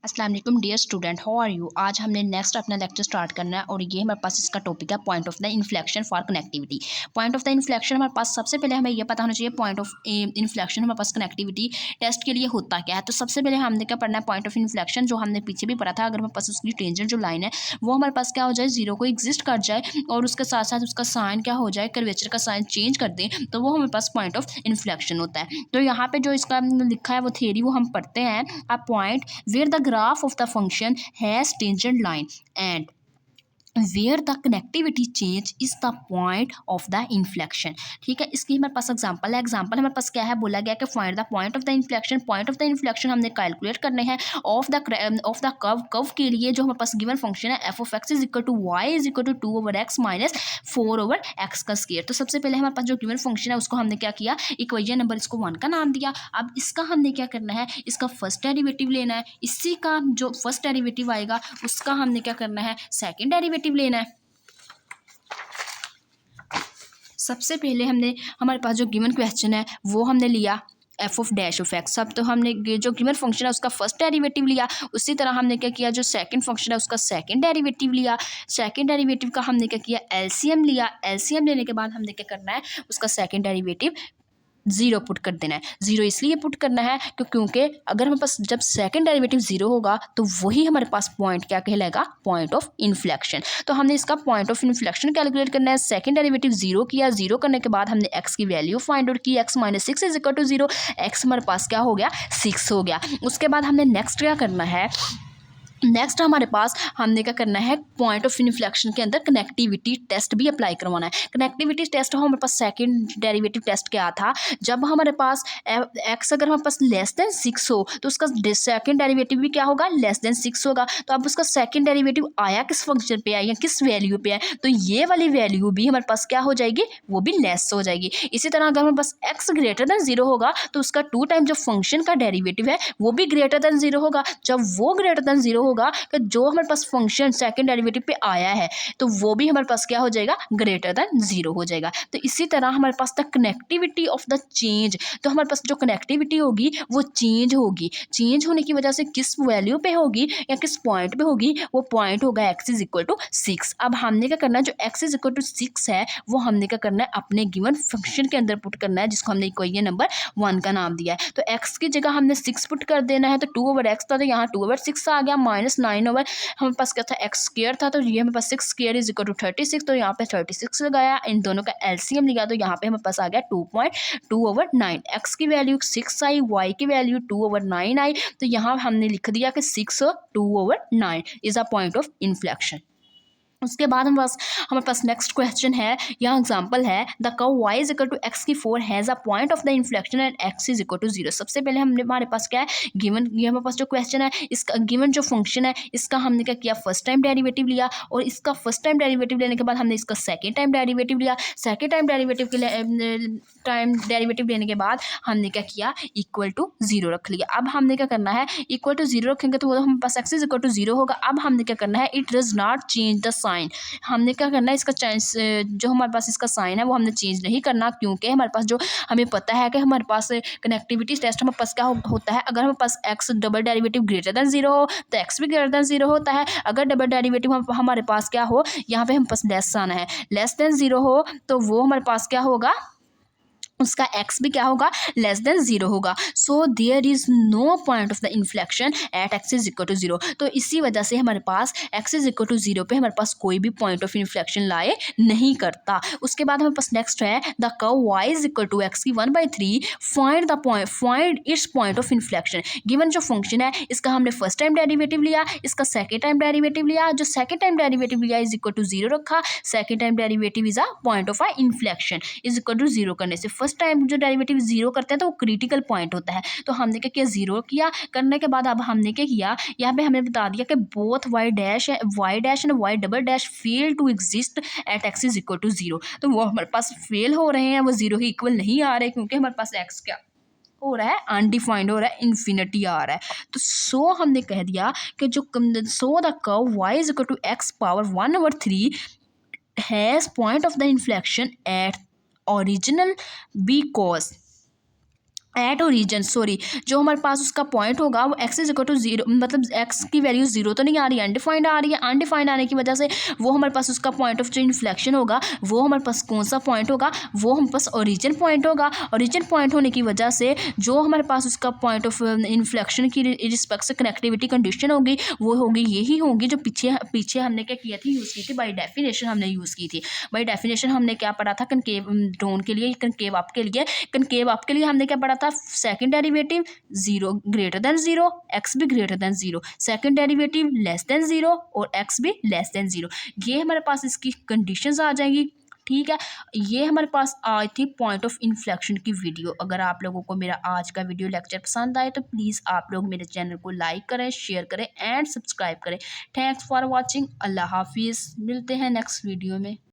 अस्सलाम वालेकुम dear student, how are you. आज हमने नेक्स्ट अपना लेक्चर स्टार्ट करना है और ये हमारे पास इसका टॉपिक है point of the inflection for connectivity. Point of the inflection हमारे पास सबसे पहले हमें ये पता होना चाहिए पॉइंट ऑफ इन्फ्लेक्शन हमारे पास कनेक्टिविटी टेस्ट के लिए होता क्या है। तो सबसे पहले हमने क्या पढ़ना है पॉइंट ऑफ इन्फ्लेक्शन, जो हमने पीछे भी पढ़ा था। अगर हमारे पास उसकी टेंजेंट जो लाइन है वो हमारे पास क्या हो जाए, जीरो को एग्जिस्ट कर जाए और उसके साथ साथ उसका साइन क्या हो जाए, कर्वेचर का साइन चेंज कर दें, तो वो हमारे पास पॉइंट ऑफ इन्फ्लेक्शन होता है। तो यहाँ पे जो इसका लिखा है वो थियरी वो हम पढ़ते हैं। A point where the graph of the function has tangent line and where the connectivity change is the point of the inflection। ठीक है, इसकी हमारे पास एग्जांपल है। एग्जांपल हमारे पास क्या है, बोला गया कि find the point of the inflection. Point of the inflection हमने कैलकुलेट करने हैं ऑफ द कर्व के लिए जो हमारे पास गिवन फंक्शन है F of X is equal to Y is equal to 2/x minus 4/x का स्क्वायर। तो सबसे पहले हमारे पास जो गिवन फंक्शन है उसको हमने क्या किया, इक्वेशन नंबर इसको 1 का नाम दिया। अब इसका हमने क्या करना है, इसका फर्स्ट डेरिवेटिव लेना है। इसी का जो फर्स्ट डेरिवेटिव आएगा उसका हमने क्या करना है, सेकेंड डेरिवेटिव लेना है। सबसे पहले हमने हमारे पास जो गिवन क्वेश्चन है वो हमने लिया F of dash of x. अब तो हमने जो गिवन फंक्शन है उसका फर्स्ट डेरिवेटिव लिया। उसी तरह हमने क्या किया, जो सेकंड फंक्शन है उसका सेकंड डेरिवेटिव लिया। सेकंड डेरिवेटिव का हमने क्या किया, एलसीएम लिया। एलसीएम लेने के बाद हमने क्या करना है, उसका सेकंड डेरिवेटिव जीरो पुट कर देना है। जीरो इसलिए पुट करना है क्योंकि अगर हमारे पास जब सेकंड डेरिवेटिव जीरो होगा तो वही हमारे पास पॉइंट क्या कहलाएगा, पॉइंट ऑफ इन्फ्लेक्शन। तो हमने इसका पॉइंट ऑफ इन्फ्लेक्शन कैलकुलेट करना है। सेकंड डेरिवेटिव जीरो किया, जीरो करने के बाद हमने एक्स की वैल्यू फाइंड आउट की। X minus 6 is equal to 0। X हमारे पास क्या हो गया, 6 हो गया। उसके बाद हमने नेक्स्ट क्या करना है, नेक्स्ट हमारे पास हमने क्या करना है, पॉइंट ऑफ इन्फ्लेक्शन के अंदर कनेक्टिविटी टेस्ट भी अप्लाई करवाना है। कनेक्टिविटी टेस्ट हमारे पास सेकंड डेरिवेटिव टेस्ट क्या था, जब हमारे पास एक्स अगर हमारे पास लेस देन 6 हो तो उसका सेकंड डेरिवेटिव भी क्या होगा, लेस देन 6 होगा। तो अब उसका सेकंड डेरिवेटिव आया किस फंक्शन पे आया, किस वैल्यू पे है, तो ये वाली वैल्यू भी हमारे पास क्या हो जाएगी, वो भी लेस हो जाएगी। इसी तरह अगर हमारे पास एक्स ग्रेटर देन 0 होगा तो उसका 2 टाइम जो फंक्शन का डेरिवेटिव है वो भी ग्रेटर देन 0 होगा। जब वो ग्रेटर देन 0 होगा कि जो हमारे पास फंक्शन सेकंड डेरिवेटिव पे आया है तो वो भी हमारे पास क्या हो जाएगा, ग्रेटर देन 0 हो जाएगा। तो इसी तरह हमारे पास the connectivity of the change, तो हमारे पास जो कनेक्टिविटी होगी वो चेंज होगी। चेंज होने की वजह से किस वैल्यू पे होगी या किस पॉइंट पे होगी, वो पॉइंट होगा एक्स इज इक्वल टू 6। अब हमने क्या करना है, जो एक्स इज इक्वल टू 6 है वो हमने क्या करना है, अपने गिवन फंक्शन के अंदर पुट करना है, जिसको हमने इक्वेशन नंबर 1 का नाम दिया है। तो एक्स की जगह हमने 6 पुट कर देना है। तो 2/x था तो यहाँ 2/6 आ गया, माइनस 9 ओवर हमारे पास क्या था, एक्स स्क्वायर था तो ये हमारे पास 6 स्क्वायर इज इक्वल टू 36। तो यहाँ पे 36 लगाया, इन दोनों का एलसीएम लिया तो यहाँ पे हमारे पास आ गया 2.2/9। एक्स की वैल्यू 6 आई, वाई की वैल्यू 2/9 आई। तो यहाँ हमने लिख दिया कि 6 और 2/9 is a point of inflection. उसके बाद हमारे पास नेक्स्ट क्वेश्चन है, यहाँ एग्जांपल है the curve y is equal to x की 4 has a point of the inflection at x is equal to 0। सबसे पहले हमारे पास क्या है, गिवन, ये हमारे पास जो क्वेश्चन है इसका गिवन जो फंक्शन है इसका हमने क्या किया, फर्स्ट टाइम डेरिवेटिव लिया और इसका फर्स्ट टाइम डेरिवेटिव लेने के बाद हमने इसका सेकेंड टाइम डेरिवेटिव लिया। सेकेंड टाइम डेरिवेटिव के लेने के बाद हमने क्या किया, इक्वल टू 0 रख लिया। अब हमने क्या करना है, इक्वल टू 0 रखेंगे तो वो हमारे पास x इज इक्वल टू 0 होगा। अब हमने क्या करना है, it does not change the sign. हमने क्या करना है, इसका जो हमारे पास इसका साइन है वो हमने चेंज नहीं करना, क्योंकि हमारे पास जो हमें पता है कि हमारे पास कनेक्टिविटी टेस्ट हमारे पास क्या होता है, अगर हमारे पास x double derivative greater than 0 हो तो एक्स भी ग्रेटर देन 0 होता है। अगर डबल डेरिवेटिव हमारे पास क्या हो, यहाँ पे हमारे पास लेस आना है, लेस देन 0 हो तो वो हमारे पास क्या होगा, उसका x भी क्या होगा, लेस देन 0 होगा। So there is no point of the inflection at x is equal to 0। तो इसी वजह से हमारे पास x इज इक्वल टू 0 पे हमारे पास कोई भी पॉइंट ऑफ इन्फ्लेक्शन लाए नहीं करता। उसके बाद हमारे पास नेक्स्ट है the curve y is equal to x की 1/3 find its point of inflection. Given जो फंक्शन है इसका हमने फर्स्ट टाइम डेरिवेटिव लिया, इसका सेकेंड टाइम डेरिवेटिव लिया, जो सेकेंड टाइम डेरिवेटिव लिया इज इक्वल टू 0 रखा। Second time derivative is a point of a inflection, is equal to 0 करने से फर्स्ट टाइम जो डेरिवेटिव 0 करते हैं तो वो क्रिटिकल पॉइंट होता है। तो हमने क्या किया, 0 किया, करने के बाद अब हमने क्या किया, यहाँ पे हमने बता दिया कि both y dash and y double dash fail to exist at x is equal to 0। तो वो हमारे पास फेल हो रहे हैं, वो 0 के इक्वल नहीं आ रहे, क्योंकि हमारे पास x क्या हो रहा है, अनडिफाइंड हो रहा है, इन्फिनिटी आ रहा है। तो सो हमने कह दिया कि जो so the curve y is equal to x power 1/3 has point of the inflection at original because at origin sorry, जो हमारे पास उसका पॉइंट होगा वो x is equal to zero, मतलब एक्स की वैल्यू जीरो तो नहीं आ रही है, अनडिफाइंड आ रही है। अनडिफाइंड आने की वजह से वो हमारे पास उसका पॉइंट ऑफ जो इन्फ्लेक्शन होगा वो हमारे पास कौन सा पॉइंट होगा, वो हमारे पास ओरिजिन पॉइंट होगा। ओरिजिन पॉइंट होने की वजह से जो हमारे पास उसका पॉइंट ऑफ इन्फ्लेक्शन की रिस्पेक्ट से कनेक्टिविटी कंडीशन होगी वो होगी यही होगी जो पीछे पीछे हमने क्या किया थी, यूज़ की थी, बाई डेफिनेशन हमने यूज़ की थी। बाई डेफिनेशन हमने क्या पढ़ा था, कनकेव ड्रोन के लिए, कनकेव अप के लिए, कनकेव अप के लिए हमने क्या पढ़ा था, second derivative zero greater than zero, x भी greater than zero, second derivative less than zero और एक्स भी लेस देन जीरो। ये हमारे पास इसकी कंडीशंस आ जाएंगी। ठीक है, ये हमारे पास आई थी पॉइंट ऑफ इन्फ्लेक्शन की वीडियो। अगर आप लोगों को मेरा आज का वीडियो लेक्चर पसंद आए तो प्लीज़ आप लोग मेरे चैनल को लाइक करें, शेयर करें एंड सब्सक्राइब करें। Thanks for watching. अल्लाह हाफिज़, मिलते हैं नेक्स्ट वीडियो में।